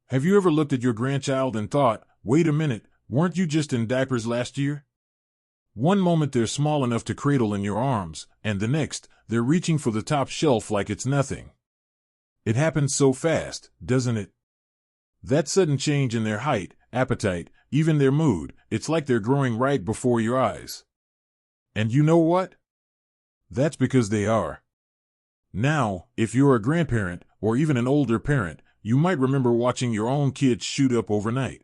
Have you ever looked at your grandchild and thought, wait a minute, weren't you just in diapers last year? One moment they're small enough to cradle in your arms, and the next, they're reaching for the top shelf like it's nothing. It happens so fast, doesn't it? That sudden change in their height, appetite, even their mood, it's like they're growing right before your eyes. And you know what? That's because they are. Now, if you're a grandparent, or even an older parent, you might remember watching your own kids shoot up overnight.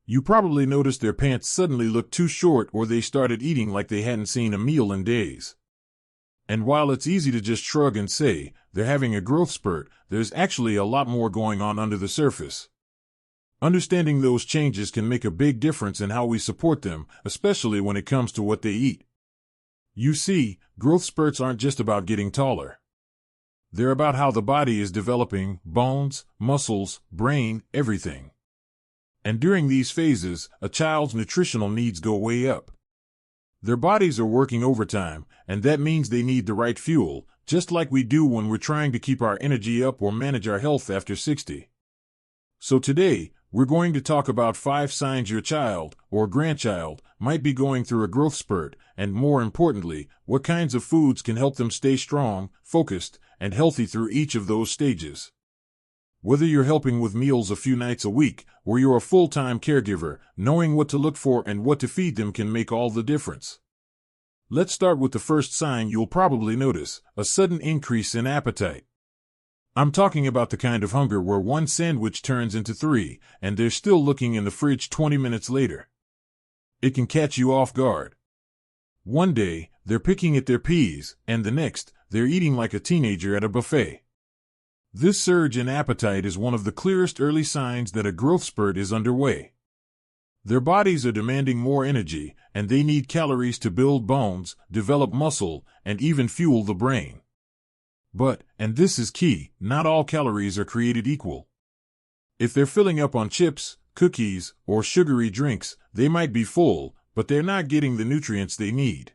You probably noticed their pants suddenly looked too short or they started eating like they hadn't seen a meal in days. And while it's easy to just shrug and say, they're having a growth spurt, there's actually a lot more going on under the surface. Understanding those changes can make a big difference in how we support them, especially when it comes to what they eat. You see, growth spurts aren't just about getting taller. They're about how the body is developing bones, muscles, brain, everything. And during these phases, a child's nutritional needs go way up. Their bodies are working overtime, and that means they need the right fuel, just like we do when we're trying to keep our energy up or manage our health after 60. So today, we're going to talk about 5 signs your child, or grandchild, might be going through a growth spurt, and more importantly, what kinds of foods can help them stay strong, focused, and healthy through each of those stages. Whether you're helping with meals a few nights a week, or you're a full-time caregiver, knowing what to look for and what to feed them can make all the difference. Let's start with the first sign you'll probably notice, a sudden increase in appetite. I'm talking about the kind of hunger where one sandwich turns into 3, and they're still looking in the fridge 20 minutes later. It can catch you off guard. One day, they're picking at their peas, and the next, they're eating like a teenager at a buffet. This surge in appetite is one of the clearest early signs that a growth spurt is underway. Their bodies are demanding more energy, and they need calories to build bones, develop muscle, and even fuel the brain. But, and this is key, not all calories are created equal. If they're filling up on chips, cookies, or sugary drinks, they might be full, but they're not getting the nutrients they need.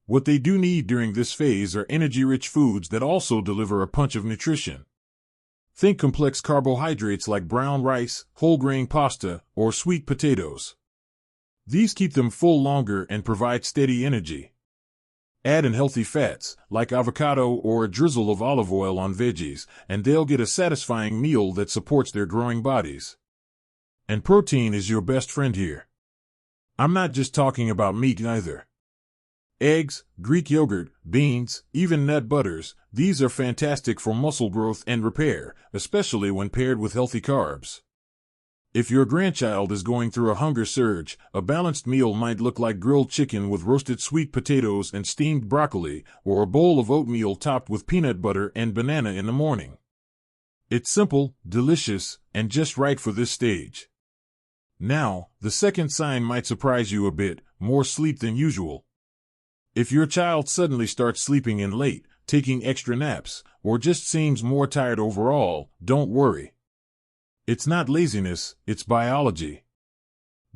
What they do need during this phase are energy-rich foods that also deliver a punch of nutrition. Think complex carbohydrates like brown rice, whole grain pasta, or sweet potatoes. These keep them full longer and provide steady energy. Add in healthy fats, like avocado or a drizzle of olive oil on veggies, and they'll get a satisfying meal that supports their growing bodies. And protein is your best friend here. I'm not just talking about meat either. Eggs, Greek yogurt, beans, even nut butters, these are fantastic for muscle growth and repair, especially when paired with healthy carbs. If your grandchild is going through a hunger surge, a balanced meal might look like grilled chicken with roasted sweet potatoes and steamed broccoli, or a bowl of oatmeal topped with peanut butter and banana in the morning. It's simple, delicious, and just right for this stage. Now, the second sign might surprise you a bit, more sleep than usual. If your child suddenly starts sleeping in late, taking extra naps, or just seems more tired overall, don't worry. It's not laziness, it's biology.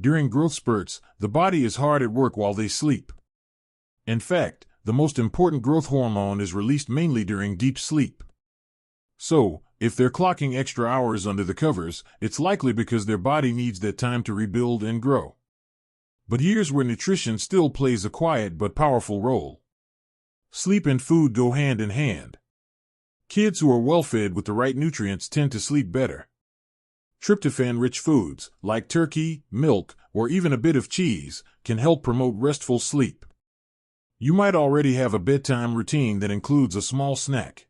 During growth spurts, the body is hard at work while they sleep. In fact, the most important growth hormone is released mainly during deep sleep. So, if they're clocking extra hours under the covers, it's likely because their body needs that time to rebuild and grow. But here's where nutrition still plays a quiet but powerful role. Sleep and food go hand in hand. Kids who are well-fed with the right nutrients tend to sleep better. Tryptophan-rich foods, like turkey, milk, or even a bit of cheese, can help promote restful sleep. You might already have a bedtime routine that includes a small snack.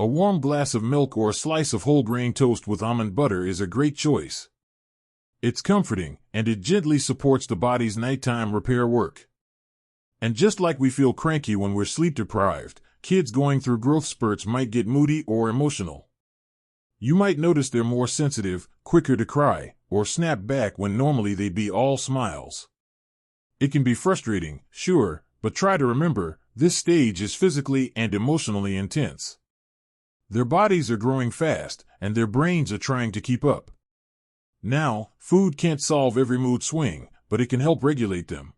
A warm glass of milk or a slice of whole grain toast with almond butter is a great choice. It's comforting, and it gently supports the body's nighttime repair work. And just like we feel cranky when we're sleep-deprived, kids going through growth spurts might get moody or emotional. You might notice they're more sensitive, quicker to cry, or snap back when normally they'd be all smiles. It can be frustrating, sure, but try to remember, this stage is physically and emotionally intense. Their bodies are growing fast, and their brains are trying to keep up. Now, food can't solve every mood swing, but it can help regulate them.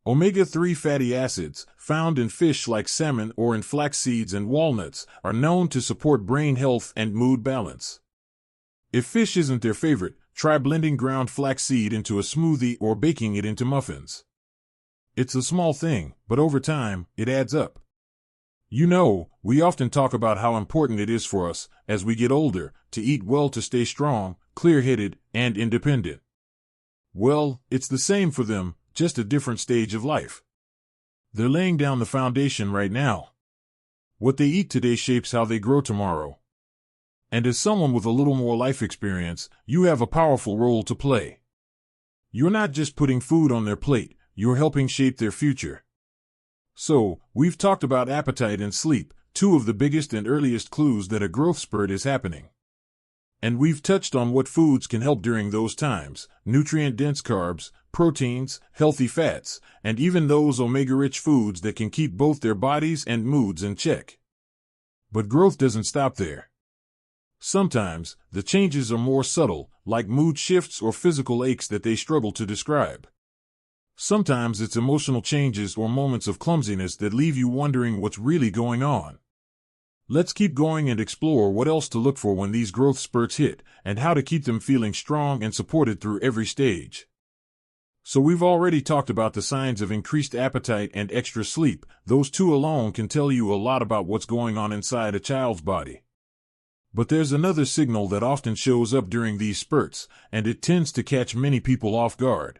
Omega-3 fatty acids, found in fish like salmon or in flax seeds and walnuts, are known to support brain health and mood balance. If fish isn't their favorite, try blending ground flaxseed into a smoothie or baking it into muffins. It's a small thing, but over time, it adds up. You know, we often talk about how important it is for us, as we get older, to eat well to stay strong, clear-headed, and independent. Well, it's the same for them, just a different stage of life. They're laying down the foundation right now. What they eat today shapes how they grow tomorrow. And as someone with a little more life experience, you have a powerful role to play. You're not just putting food on their plate, you're helping shape their future. So, we've talked about appetite and sleep, two of the biggest and earliest clues that a growth spurt is happening. And we've touched on what foods can help during those times: nutrient-dense carbs, proteins, healthy fats, and even those omega-rich foods that can keep both their bodies and moods in check. But growth doesn't stop there. Sometimes, the changes are more subtle, like mood shifts or physical aches that they struggle to describe. Sometimes it's emotional changes or moments of clumsiness that leave you wondering what's really going on. Let's keep going and explore what else to look for when these growth spurts hit, and how to keep them feeling strong and supported through every stage. So we've already talked about the signs of increased appetite and extra sleep. Those two alone can tell you a lot about what's going on inside a child's body. But there's another signal that often shows up during these spurts, and it tends to catch many people off guard.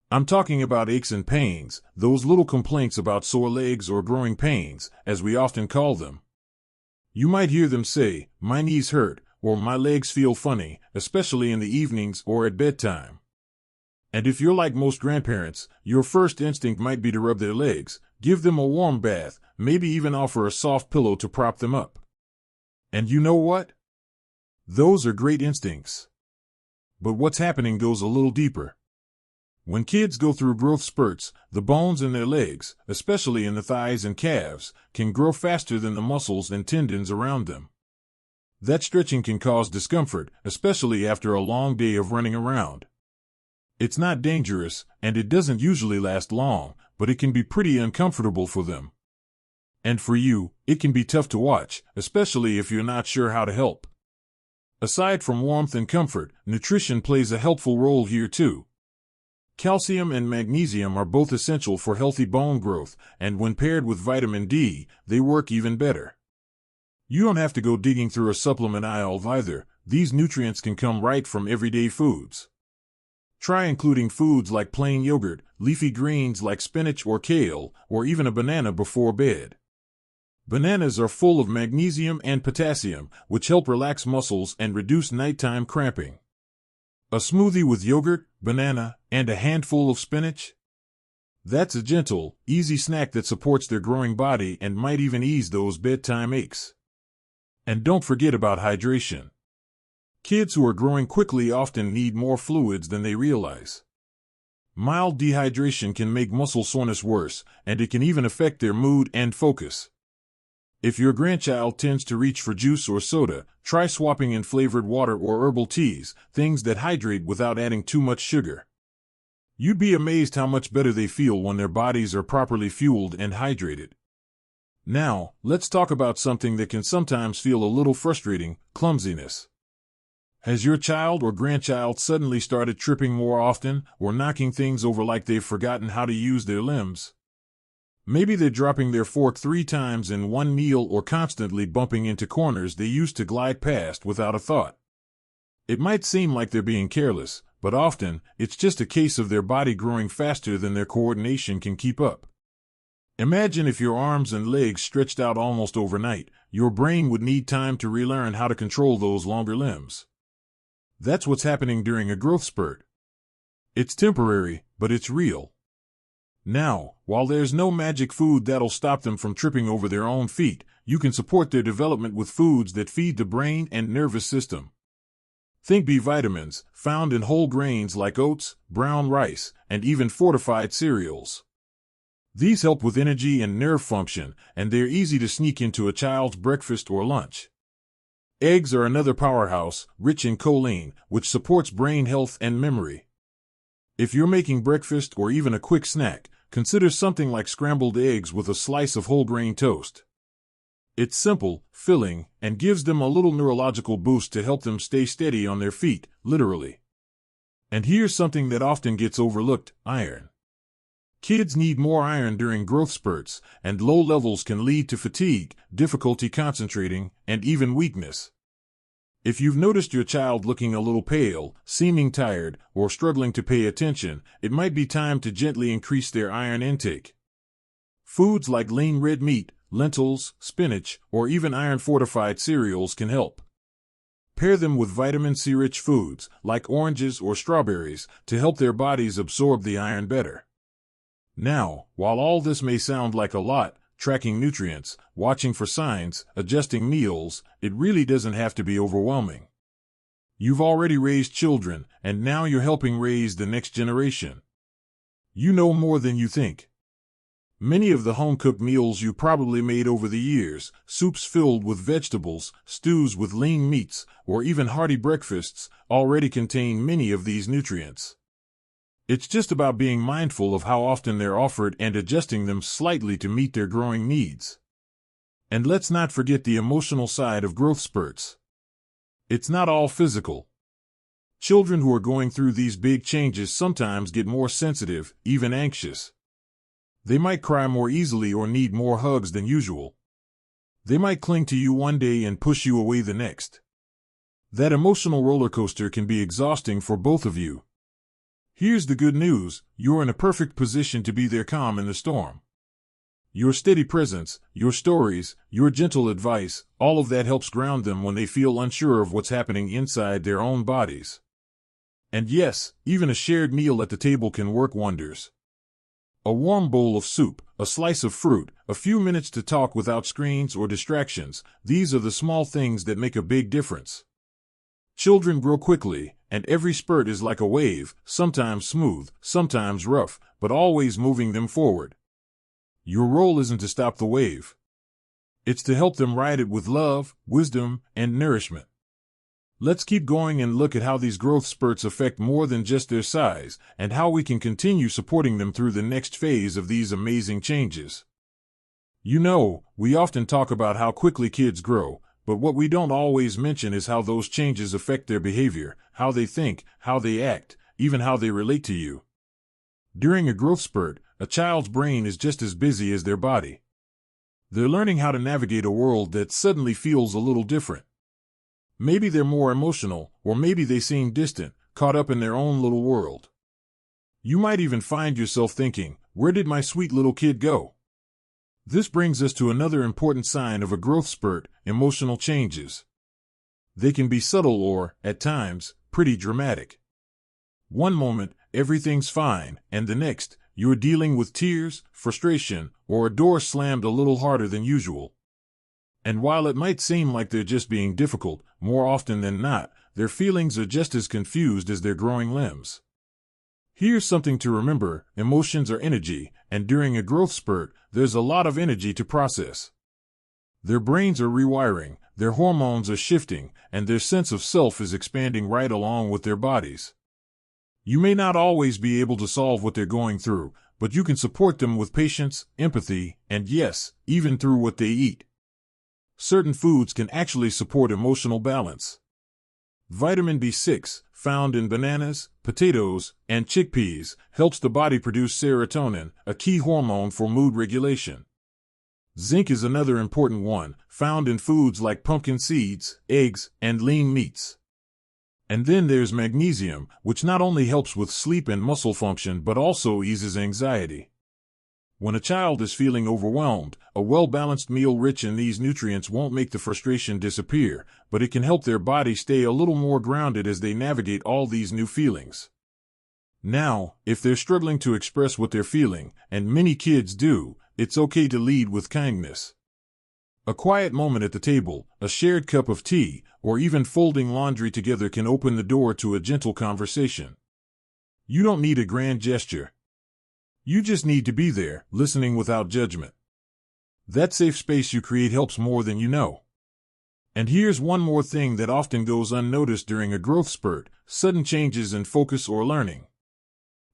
I'm talking about aches and pains, those little complaints about sore legs or growing pains, as we often call them. You might hear them say, "My knees hurt," or "My legs feel funny," especially in the evenings or at bedtime. And if you're like most grandparents, your first instinct might be to rub their legs, give them a warm bath, maybe even offer a soft pillow to prop them up. And you know what? Those are great instincts. But what's happening goes a little deeper. When kids go through growth spurts, the bones in their legs, especially in the thighs and calves, can grow faster than the muscles and tendons around them. That stretching can cause discomfort, especially after a long day of running around. It's not dangerous, and it doesn't usually last long, but it can be pretty uncomfortable for them. And for you, it can be tough to watch, especially if you're not sure how to help. Aside from warmth and comfort, nutrition plays a helpful role here too. Calcium and magnesium are both essential for healthy bone growth, and when paired with vitamin D, they work even better. You don't have to go digging through a supplement aisle either. These nutrients can come right from everyday foods. Try including foods like plain yogurt, leafy greens like spinach or kale, or even a banana before bed. Bananas are full of magnesium and potassium, which help relax muscles and reduce nighttime cramping. A smoothie with yogurt, banana, and a handful of spinach? That's a gentle, easy snack that supports their growing body and might even ease those bedtime aches. And don't forget about hydration. Kids who are growing quickly often need more fluids than they realize. Mild dehydration can make muscle soreness worse, and it can even affect their mood and focus. If your grandchild tends to reach for juice or soda, try swapping in flavored water or herbal teas, things that hydrate without adding too much sugar. You'd be amazed how much better they feel when their bodies are properly fueled and hydrated. Now, let's talk about something that can sometimes feel a little frustrating: clumsiness. Has your child or grandchild suddenly started tripping more often, or knocking things over like they've forgotten how to use their limbs? Maybe they're dropping their fork 3 times in one meal or constantly bumping into corners they used to glide past without a thought. It might seem like they're being careless, but often, it's just a case of their body growing faster than their coordination can keep up. Imagine if your arms and legs stretched out almost overnight. Your brain would need time to relearn how to control those longer limbs. That's what's happening during a growth spurt. It's temporary, but it's real. Now, while there's no magic food that'll stop them from tripping over their own feet, you can support their development with foods that feed the brain and nervous system. Think B vitamins, found in whole grains like oats, brown rice, and even fortified cereals. These help with energy and nerve function, and they're easy to sneak into a child's breakfast or lunch. Eggs are another powerhouse, rich in choline, which supports brain health and memory. If you're making breakfast or even a quick snack, consider something like scrambled eggs with a slice of whole grain toast. It's simple, filling, and gives them a little neurological boost to help them stay steady on their feet, literally. And here's something that often gets overlooked: iron. Kids need more iron during growth spurts, and low levels can lead to fatigue, difficulty concentrating, and even weakness. If you've noticed your child looking a little pale, seeming tired, or struggling to pay attention, it might be time to gently increase their iron intake. Foods like lean red meat, lentils, spinach, or even iron-fortified cereals can help. Pair them with vitamin C-rich foods, like oranges or strawberries, to help their bodies absorb the iron better. Now, while all this may sound like a lot, tracking nutrients, watching for signs, adjusting meals, it really doesn't have to be overwhelming. You've already raised children, and now you're helping raise the next generation. You know more than you think. Many of the home-cooked meals you probably made over the years, soups filled with vegetables, stews with lean meats, or even hearty breakfasts, already contain many of these nutrients. It's just about being mindful of how often they're offered and adjusting them slightly to meet their growing needs. And let's not forget the emotional side of growth spurts. It's not all physical. Children who are going through these big changes sometimes get more sensitive, even anxious. They might cry more easily or need more hugs than usual. They might cling to you one day and push you away the next. That emotional roller coaster can be exhausting for both of you. Here's the good news: you're in a perfect position to be their calm in the storm. Your steady presence, your stories, your gentle advice, all of that helps ground them when they feel unsure of what's happening inside their own bodies. And yes, even a shared meal at the table can work wonders. A warm bowl of soup, a slice of fruit, a few minutes to talk without screens or distractions, these are the small things that make a big difference. Children grow quickly, and every spurt is like a wave, sometimes smooth, sometimes rough, but always moving them forward. Your role isn't to stop the wave. It's to help them ride it with love, wisdom, and nourishment. Let's keep going and look at how these growth spurts affect more than just their size, and how we can continue supporting them through the next phase of these amazing changes. You know, we often talk about how quickly kids grow, but what we don't always mention is how those changes affect their behavior, how they think, how they act, even how they relate to you. During a growth spurt, a child's brain is just as busy as their body. They're learning how to navigate a world that suddenly feels a little different. Maybe they're more emotional, or maybe they seem distant, caught up in their own little world. You might even find yourself thinking, "Where did my sweet little kid go?" This brings us to another important sign of a growth spurt: emotional changes. They can be subtle or, at times, pretty dramatic. One moment, everything's fine, and the next, you're dealing with tears, frustration, or a door slammed a little harder than usual. And while it might seem like they're just being difficult, more often than not, their feelings are just as confused as their growing limbs. Here's something to remember: emotions are energy, and during a growth spurt, there's a lot of energy to process. Their brains are rewiring, their hormones are shifting, and their sense of self is expanding right along with their bodies. You may not always be able to solve what they're going through, but you can support them with patience, empathy, and yes, even through what they eat. Certain foods can actually support emotional balance. Vitamin B6, found in bananas, potatoes, and chickpeas, helps the body produce serotonin, a key hormone for mood regulation. Zinc is another important one, found in foods like pumpkin seeds, eggs, and lean meats. And then there's magnesium, which not only helps with sleep and muscle function but also eases anxiety. When a child is feeling overwhelmed, a well-balanced meal rich in these nutrients won't make the frustration disappear, but it can help their body stay a little more grounded as they navigate all these new feelings. Now, if they're struggling to express what they're feeling, and many kids do, it's okay to lead with kindness. A quiet moment at the table, a shared cup of tea, or even folding laundry together can open the door to a gentle conversation. You don't need a grand gesture. You just need to be there, listening without judgment. That safe space you create helps more than you know. And here's one more thing that often goes unnoticed during a growth spurt: sudden changes in focus or learning.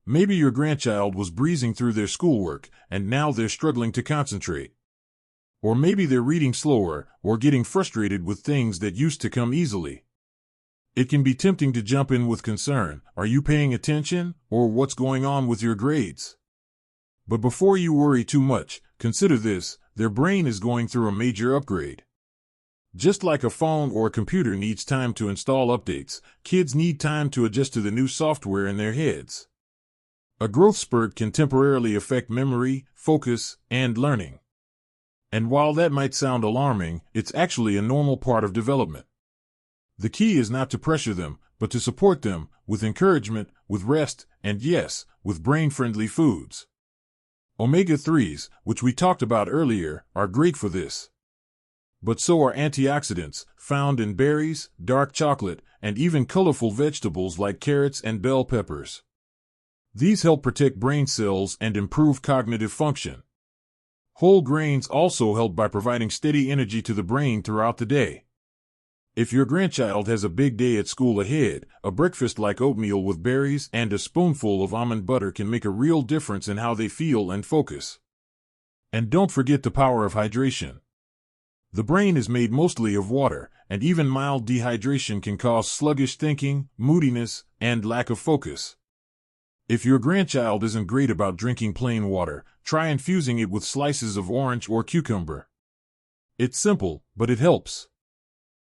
Maybe your grandchild was breezing through their schoolwork, and now they're struggling to concentrate. Or maybe they're reading slower or getting frustrated with things that used to come easily. It can be tempting to jump in with concern. Are you paying attention, or what's going on with your grades? But before you worry too much, consider this: their brain is going through a major upgrade. Just like a phone or a computer needs time to install updates, kids need time to adjust to the new software in their heads. A growth spurt can temporarily affect memory, focus, and learning. And while that might sound alarming, it's actually a normal part of development. The key is not to pressure them, but to support them with encouragement, with rest, and yes, with brain-friendly foods. Omega-3s, which we talked about earlier, are great for this. But so are antioxidants, found in berries, dark chocolate, and even colorful vegetables like carrots and bell peppers. These help protect brain cells and improve cognitive function. Whole grains also help by providing steady energy to the brain throughout the day. If your grandchild has a big day at school ahead, a breakfast like oatmeal with berries and a spoonful of almond butter can make a real difference in how they feel and focus. And don't forget the power of hydration. The brain is made mostly of water, and even mild dehydration can cause sluggish thinking, moodiness, and lack of focus. If your grandchild isn't great about drinking plain water, try infusing it with slices of orange or cucumber. It's simple, but it helps.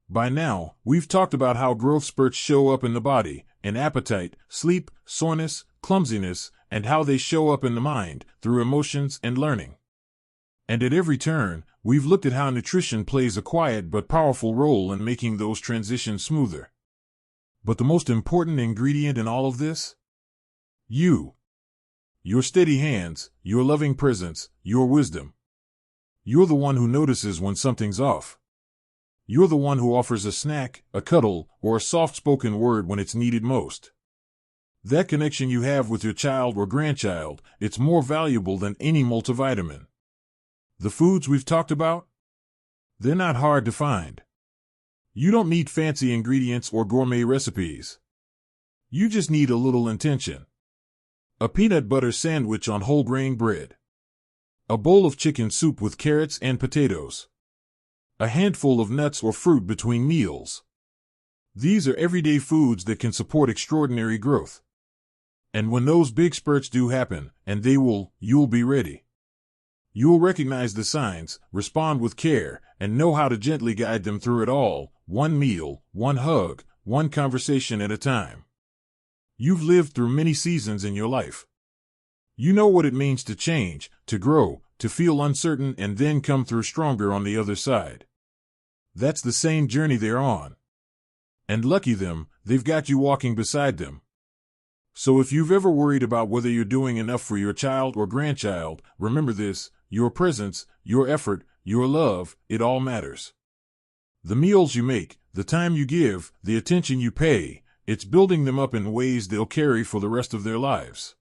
By now, we've talked about how growth spurts show up in the body, in appetite, sleep, soreness, clumsiness, and how they show up in the mind, through emotions and learning. And at every turn, we've looked at how nutrition plays a quiet but powerful role in making those transitions smoother. But the most important ingredient in all of this? You. Your steady hands, your loving presence, your wisdom. You're the one who notices when something's off. You're the one who offers a snack, a cuddle, or a soft-spoken word when it's needed most. That connection you have with your child or grandchild, it's more valuable than any multivitamin. The foods we've talked about? They're not hard to find. You don't need fancy ingredients or gourmet recipes. You just need a little intention. A peanut butter sandwich on whole grain bread. A bowl of chicken soup with carrots and potatoes. A handful of nuts or fruit between meals. These are everyday foods that can support extraordinary growth. And when those big spurts do happen, and they will, you'll be ready. You'll recognize the signs, respond with care, and know how to gently guide them through it all, one meal, one hug, one conversation at a time. You've lived through many seasons in your life. You know what it means to change, to grow, to feel uncertain, and then come through stronger on the other side. That's the same journey they're on. And lucky them, they've got you walking beside them. So if you've ever worried about whether you're doing enough for your child or grandchild, remember this: your presence, your effort, your love, it all matters. The meals you make, the time you give, the attention you pay, it's building them up in ways they'll carry for the rest of their lives.